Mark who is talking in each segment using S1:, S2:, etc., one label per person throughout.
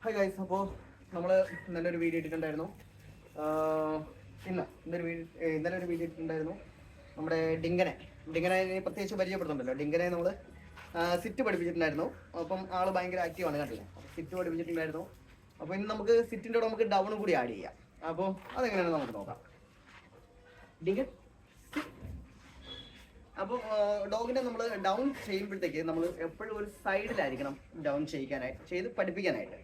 S1: Hi guys, അപ്പോൾ നമ്മൾ നല്ലൊരു വീഡിയോ ഇട്ടിട്ടുണ്ടായിരുന്നു. ഇന്നലെ ഒരു വീഡിയോ ഇട്ടിട്ടുണ്ടായിരുന്നു. നമ്മുടെ ഡിങ്കനെ പ്രത്യേകിച്ച് പരിചയപ്പെടുന്നുണ്ടല്ലോ. ഡിങ്കനെ നമ്മൾ സിറ്റ് പഠിപ്പിച്ചിട്ടുണ്ടായിരുന്നു. അപ്പം ആൾ ഭയങ്കര ആക്റ്റീവാണ്, കണ്ടില്ലേ? സിറ്റ് പഠിപ്പിച്ചിട്ടുണ്ടായിരുന്നു. അപ്പോൾ ഇന്ന് നമുക്ക് സിറ്റിൻ്റെ കൂടെ നമുക്ക് ഡൗൺ കൂടി ആഡ് ചെയ്യാം. അപ്പോൾ അതെങ്ങനെയാണെന്ന് നമുക്ക് നോക്കാം. ഡിങ്കൻ അപ്പോൾ ഡോഗിനെ നമ്മൾ ഡൗൺ ചെയ്യുമ്പോഴത്തേക്ക് നമ്മൾ എപ്പോഴും ഒരു സൈഡിലായിരിക്കണം ഡൗൺ ചെയ്ത് പഠിപ്പിക്കാനായിട്ട്.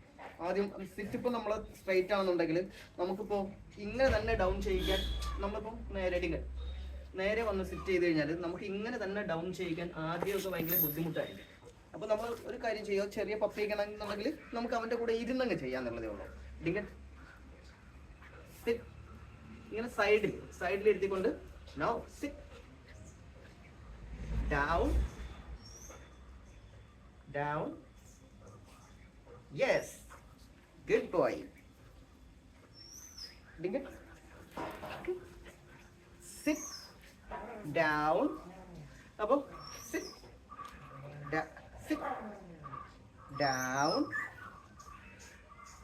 S1: ആദ്യം സിറ്റ് ഇപ്പോൾ നമ്മൾ സ്ട്രെയിറ്റ് ആണെന്നുണ്ടെങ്കിൽ നമുക്കിപ്പോൾ ഇങ്ങനെ തന്നെ ഡൗൺ ചെയ്യിക്കാൻ നമ്മളിപ്പം നേരെ വന്ന് സിറ്റ് ചെയ്ത് കഴിഞ്ഞാൽ നമുക്ക് ഇങ്ങനെ തന്നെ ഡൗൺ ചെയ്യിക്കാൻ ആദ്യമൊക്കെ ഭയങ്കര ബുദ്ധിമുട്ടായിരിക്കും. അപ്പോൾ നമ്മൾ ഒരു കാര്യം ചെയ്യുക, ചെറിയ പപ്പിക്കണമെന്നുണ്ടെങ്കിൽ നമുക്ക് അവൻ്റെ കൂടെ ഇരുന്നങ്ങ് ചെയ്യാന്നുള്ളതേ ഉള്ളൂ. ഡിങ്കൻ സിറ്റ്, ഇങ്ങനെ സൈഡിൽ ഇരുത്തിക്കൊണ്ട് now sit down, yes, good boy. Dingle, sit down, above, sit down.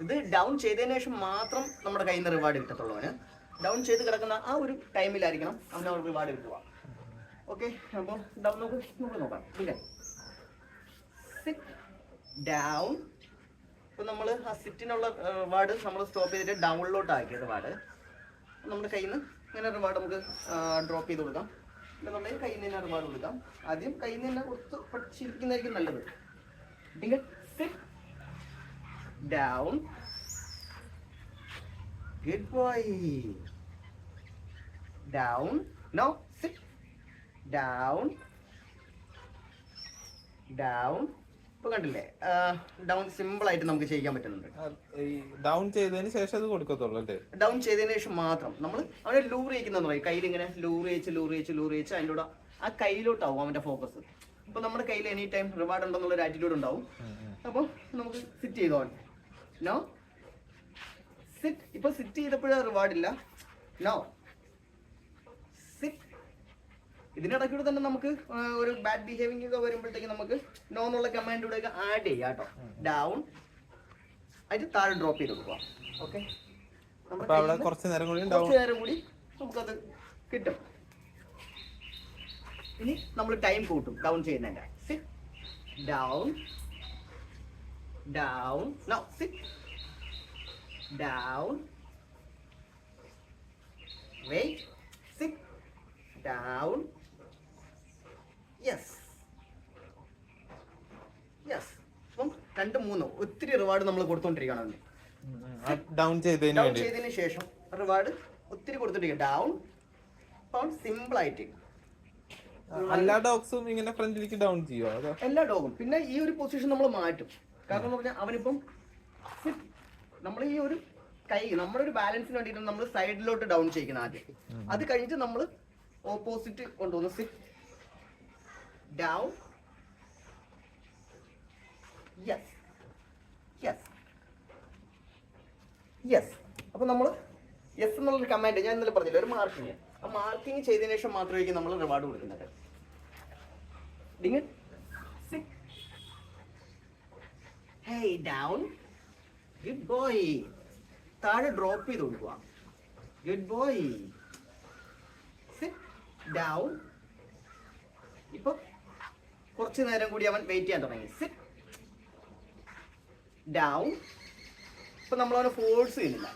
S1: ഇത് ഡൗൺ ചെയ്തതിനു ശേഷം മാത്രം നമ്മുടെ കയ്യിൽ നിന്ന് റിവാർഡ് കിട്ടത്തുള്ളൂ. അവന് ഡൗൺ ചെയ്ത് കിടക്കുന്ന ആ ഒരു ടൈമിലായിരിക്കണം അവന് റിവാർഡ് കിട്ടുക. ഓക്കെ, അപ്പോൾ ഡൗൺ നമുക്ക് നോക്കാം. ഇല്ലേ, സിറ്റ് ഡൗൺ. ഇപ്പോൾ നമ്മൾ ആ സിറ്റിനുള്ള റിവാർഡ് നമ്മൾ സ്റ്റോപ്പ് ചെയ്തിട്ട് ഡൗണിലോട്ട് ആക്കിയ റിവാർഡ് നമ്മുടെ കയ്യിൽ നിന്ന് ഇങ്ങനെ റിവാർഡ് നമുക്ക് ഡ്രോപ്പ് ചെയ്ത് കൊടുക്കാം. എന്നുണ്ടെങ്കിൽ കയ്യിൽ നിന്ന് തന്നെ റിവാർഡ് കൊടുക്കാം. ആദ്യം കയ്യിൽ നിന്ന് തന്നെ കൊടുത്ത് പഠിച്ചിരിക്കുന്നതായിരിക്കും നല്ലത്. Sit down, good boy. Down, no sit down. ഇപ്പൊ കണ്ടില്ലേ, ഡൗൺ സിമ്പിൾ ആയിട്ട് നമുക്ക് ചെയ്യാൻ പറ്റുന്നുണ്ട്.
S2: ഡൗൺ ചെയ്തതിന് ശേഷം അത് കൊടുക്കത്തുള്ളൂ അല്ലേ?
S1: ഡൗൺ ചെയ്തതിന് ശേഷം മാത്രം നമ്മൾ അവനെ ലൂർ ചെയ്യിക്കുന്ന പറയും. കയ്യിൽ ഇങ്ങനെ ലൂർ ചെയ്യിച്ച് അതിൻ്റെ കൂടെ ആ കയ്യിലോട്ടാവും അവന്റെ ഫോക്കസ്. അപ്പൊ നമ്മുടെ കയ്യിൽ എനി ടൈം റിവാർഡ് ഉണ്ടെന്നുള്ള ഒരു ആറ്റിറ്റ്യൂഡ് ഉണ്ടാവും. അപ്പോൾ നമുക്ക് സിറ്റ് ചെയ്തോ. No sit. ഇപ്പൊ സിറ്റ് ചെയ്തപ്പോഴും റിവാർഡ് ഇല്ല. No sit. ഇതിനിടയ്ക്കൂടെ തന്നെ നമുക്ക് ഒരു ബാഡ് ബിഹേവിംഗ് ഒക്കെ വരുമ്പോഴത്തേക്ക് നമുക്ക് നോ എന്നുള്ള കമാൻഡിലൂടെ ഒക്കെ ആഡ് ചെയ്യാം കേട്ടോ. ഡൗൺ അതിന് താഴെ ഡ്രോപ്പ് ചെയ്ത് കൊടുക്കുക. ഓക്കെ,
S2: കുറച്ച് നേരം കൂടി
S1: നമുക്കത് കിട്ടും. ഇനി നമ്മൾ ടൈം കൂട്ടും ഡൗൺ ചെയ്യുന്നതിന്റെ. Sit down, no sit down, wait, sit down, yes. അപ്പം 2, 3 ഒത്തിരി റിവാർഡ് നമ്മൾ കൊടുത്തോണ്ടിരിക്കണം.
S2: ഡൗൺ ചെയ്തതിന്
S1: ശേഷം റിവാർഡ് ഒത്തിരി കൊടുത്തോണ്ടിരിക്കുക. ഡൗൺ സിമ്പിൾ ആയിട്ട്
S2: എല്ലാ ഡോഗ്സും ഇങ്ങനെ ഫ്രണ്ടിലേക്ക് ഡൗൺ ചെയ്യുമോ?
S1: എല്ലാ ഡോഗും. പിന്നെ ഈ ഒരു പൊസിഷൻ നമ്മൾ മാറ്റും. കാരണം എന്ന് പറഞ്ഞാൽ അവനിപ്പം നമ്മൾ ഈ ഒരു കൈ നമ്മുടെ ഒരു ബാലൻസിന് വേണ്ടിയിട്ട് നമ്മൾ സൈഡിലോട്ട് ഡൗൺ ചെയ്യിക്കണം ആദ്യം. അത് കഴിഞ്ഞിട്ട് നമ്മൾ ഓപ്പോസിറ്റ് കൊണ്ടുവന്ന് സിറ്റ് ഡൗൺ, യെസ്. അപ്പൊ നമ്മൾ യെസ് എന്നുള്ളൊരു കമാൻഡ് ഞാൻ ഇന്നലെ പറഞ്ഞില്ല, ഒരു മാർക്കിങ്. ആ മാർക്കിങ് ചെയ്തതിനു ശേഷം മാത്രമായിരിക്കും നമ്മൾ റിവാർഡ് കൊടുക്കുന്നത്. Hey down, good boy. താഴെ ഡ്രോപ്പ് ചെയ്ത് കൊടുക്കുക. Good boy. ഡൗൺ. ഇപ്പൊ കുറച്ചു നേരം കൂടി അവൻ വെയിറ്റ് ചെയ്യാൻ തുടങ്ങി. Sit down. ഇപ്പൊ നമ്മൾ അവനെ ഫോഴ്സ് ചെയ്യുന്നില്ല.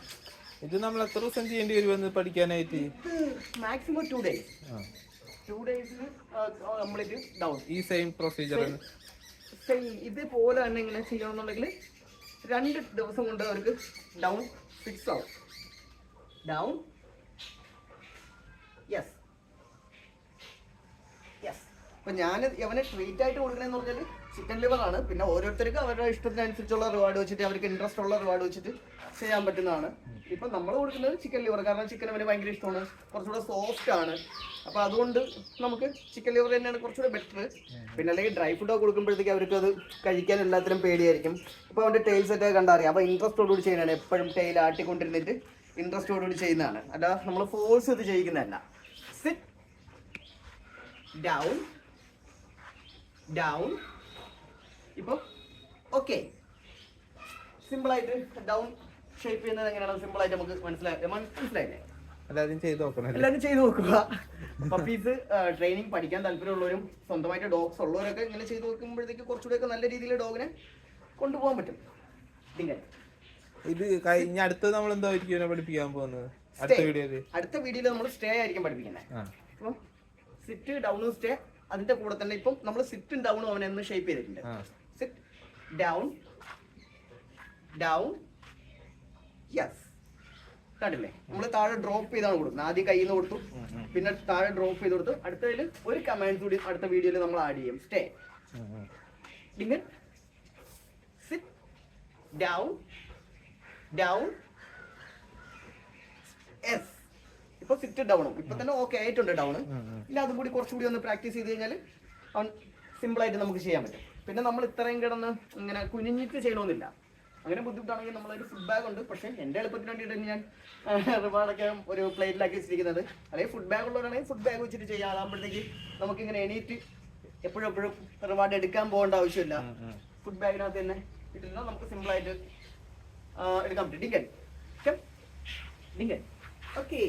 S2: ഇത് നമ്മൾ എത്ര ദിവസം ചെയ്യേണ്ടി വരുമെന്ന് പഠിക്കാനായിട്ട്?
S1: Maximum 2 days. 2 days നമ്മളിത് ഡൗൺ.
S2: ഈ സെയിം പ്രൊസീജിയർ
S1: ഇതേപോലെ തന്നെ ഇങ്ങനെ ചെയ്യണമെന്നുണ്ടെങ്കിൽ 2 ദിവസം കൊണ്ട് അവർക്ക് ഡൗൺ ഫിക്സ് ആവും. Down, yes. അപ്പൊ ഞാൻ അവനെ ട്രീറ്റ് ആയിട്ട് കൊടുക്കണെന്ന് പറഞ്ഞാൽ ചിക്കൻ ലിവർ ആണ്. പിന്നെ ഓരോരുത്തർക്കും അവരുടെ ഇഷ്ടത്തിനനുസരിച്ചുള്ള റിവാർഡ് വെച്ചിട്ട് അവർക്ക് ഇൻട്രസ്റ്റ് ഉള്ള റിവാർഡ് വെച്ചിട്ട് ചെയ്യാൻ പറ്റുന്നതാണ്. ഇപ്പൊ നമ്മൾ കൊടുക്കുന്നത് ചിക്കൻ ലിവർ. കാരണം ചിക്കൻ അവന് ഭയങ്കര ഇഷ്ടമാണ്, കുറച്ചുകൂടെ സോഫ്റ്റ് ആണ്. അപ്പൊ അതുകൊണ്ട് നമുക്ക് ചിക്കൻ ലിവർ തന്നെയാണ് കുറച്ചുകൂടെ ബെറ്റർ. പിന്നെ അല്ലെങ്കിൽ ഡ്രൈ ഫുഡൊക്കെ കൊടുക്കുമ്പോഴത്തേക്ക് അവർക്ക് അത് കഴിക്കാൻ എല്ലാത്തിനും പേടിയായിരിക്കും. ഇപ്പൊ അവന്റെ ടെയിൽ സെറ്റ് കണ്ടറിയാം. അപ്പൊ ഇൻട്രസ്റ്റോടുകൂടി ചെയ്യുന്നതാണ്. എപ്പോഴും ടെയിൽ ആട്ടിക്കൊണ്ടിരുന്നിട്ട് ഇൻട്രസ്റ്റോടുകൂടി ചെയ്യുന്നതാണ്, അല്ല നമ്മൾ ഫോഴ്സ് ചെയ്ത് ചെയ്യിക്കുന്നതല്ല. Sit down. ഇപ്പോൾ ഓക്കെ, സിമ്പിൾ ആയിട്ട് ഡൗൺ ഷേപ്പ് ചെയ്യുന്നത് എങ്ങനെയാണ് സിമ്പിൾ ആയിട്ട് നമുക്ക് മനസ്സിലായില്ലേ?
S2: എല്ലാവരും ചെയ്ത് നോക്കണം.
S1: എല്ലാവരും ചെയ്ത് നോക്കുക. പപ്പീസ് ട്രെയിനിങ് പഠിക്കാൻ താല്പര്യമുള്ളവരും സ്വന്തമായിട്ട് ഡോഗ്സ് ഉള്ളവരൊക്കെ ഇങ്ങനെ ചെയ്ത് നോക്കുമ്പോഴത്തേക്ക് കുറച്ചുകൂടെയൊക്കെ നല്ല രീതിയിൽ ഡോഗിനെ കൊണ്ടുപോകാൻ പറ്റും. ഇങ്ങനെ
S2: ഇത് കഴിഞ്ഞ അടുത്ത് നമ്മൾ എന്തായിരിക്കും പഠിപ്പിക്കാൻ പോകുന്നത്?
S1: അടുത്ത വീഡിയോയിൽ നമ്മൾ സ്റ്റേ ആയിരിക്കും പഠിപ്പിക്കുന്നത്. അപ്പം സിറ്റ് ഡൗൺ സ്റ്റേ അതിന്റെ കൂടെ തന്നെ ഇപ്പം നമ്മൾ സിറ്റും ഡൗണും അവനെ ഒന്ന് ഷേപ്പ് ചെയ്തിട്ടുണ്ട്. സിറ്റ് ഡൗൺ ഡൗൺ യെസ് കണ്ടില്ലേ? നമ്മൾ താഴെ ഡ്രോപ്പ് ചെയ്താണ് കൊടുക്കുന്നത്. ആദ്യം കയ്യിൽ നിന്ന് കൊടുത്തു, പിന്നെ താഴെ ഡ്രോപ്പ് ചെയ്ത് കൊടുത്തു. അടുത്തതിൽ ഒരു കമാൻഡ് കൂടി അടുത്ത വീഡിയോയിൽ നമ്മൾ ആഡ് ചെയ്യും. സ്റ്റേ ഇങ്ങനെ സിറ്റ് ഡൗൺ ഡൗൺ യെസ്. ഇപ്പൊ സിറ്റ് ഡൗണും ഇപ്പൊ തന്നെ ഓക്കെ ആയിട്ടുണ്ട് ഡൗണ്. ഇനി അതും കൂടി കുറച്ചുകൂടി ഒന്ന് പ്രാക്ടീസ് ചെയ്ത് കഴിഞ്ഞാൽ അവൻ സിമ്പിൾ ആയിട്ട് നമുക്ക് ചെയ്യാൻ പറ്റും. പിന്നെ നമ്മൾ ഇത്രയും കിടന്ന് ഇങ്ങനെ കുനിഞ്ഞിട്ട് ചെയ്യണമെന്നില്ല. അങ്ങനെ ബുദ്ധിമുട്ടാണെങ്കിൽ നമ്മളൊരു ഫുഡ് ബാഗ് ഉണ്ട്. പക്ഷേ എൻ്റെ എളുപ്പത്തിന് വേണ്ടിയിട്ട് ഞാൻ റിവാർഡൊക്കെ ഒരു പ്ലേറ്റിലാക്കി വെച്ചിരിക്കുന്നത്. അല്ലെങ്കിൽ ഫുഡ് ബാഗ് ഉള്ളവരാണെങ്കിൽ ഫുഡ് ബാഗ് വെച്ചിട്ട് ചെയ്യാം. അതാകുമ്പോഴത്തേക്ക് നമുക്കിങ്ങനെ എണീറ്റ് എപ്പോഴും റിവാർഡ് എടുക്കാൻ പോകേണ്ട ആവശ്യമില്ല. ഫുഡ് ബാഗിനകത്ത് തന്നെ ഇട്ടിരുന്നാൽ നമുക്ക് സിമ്പിളായിട്ട് എടുക്കാൻ പറ്റും. Dinkan Dinkan okay.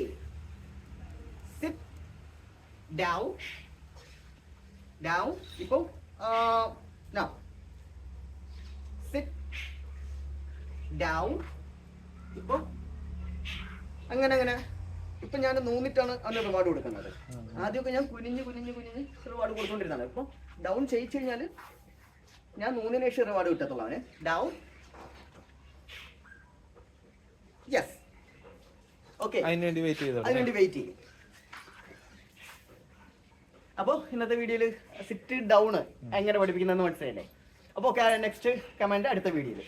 S1: Sit down down. ഇപ്പോൾ നൗ സിറ്റ് ഡൗൺ. ഇപ്പൊ അങ്ങനെ ഇപ്പൊ ഞാൻ നൂന്നിട്ടാണ് അവന് റിവാർഡ് കൊടുക്കുന്നത്. ആദ്യമൊക്കെ ഞാൻ കുനിഞ്ഞ് റിവാർഡ് കൊടുത്തോണ്ടിരുന്നതാണ്. ഇപ്പൊ ഡൗൺ ചെയ്യിച്ചു കഴിഞ്ഞാൽ ഞാൻ നൂന്നിന് ശേഷം റിവാർഡ് കിട്ടത്തുള്ളൂ അവന്. Down yes okay.
S2: അതിനുവേണ്ടി
S1: വെയിറ്റ് ചെയ്യും. അപ്പോൾ ഇന്നത്തെ വീഡിയോയിൽ സിറ്റ് ഡൗൺ എങ്ങനെ പഠിപ്പിക്കുന്നതെന്ന് മനസ്സിലായില്ലേ? അപ്പോൾ നെക്സ്റ്റ് കമന്റ് അടുത്ത വീഡിയോയിൽ.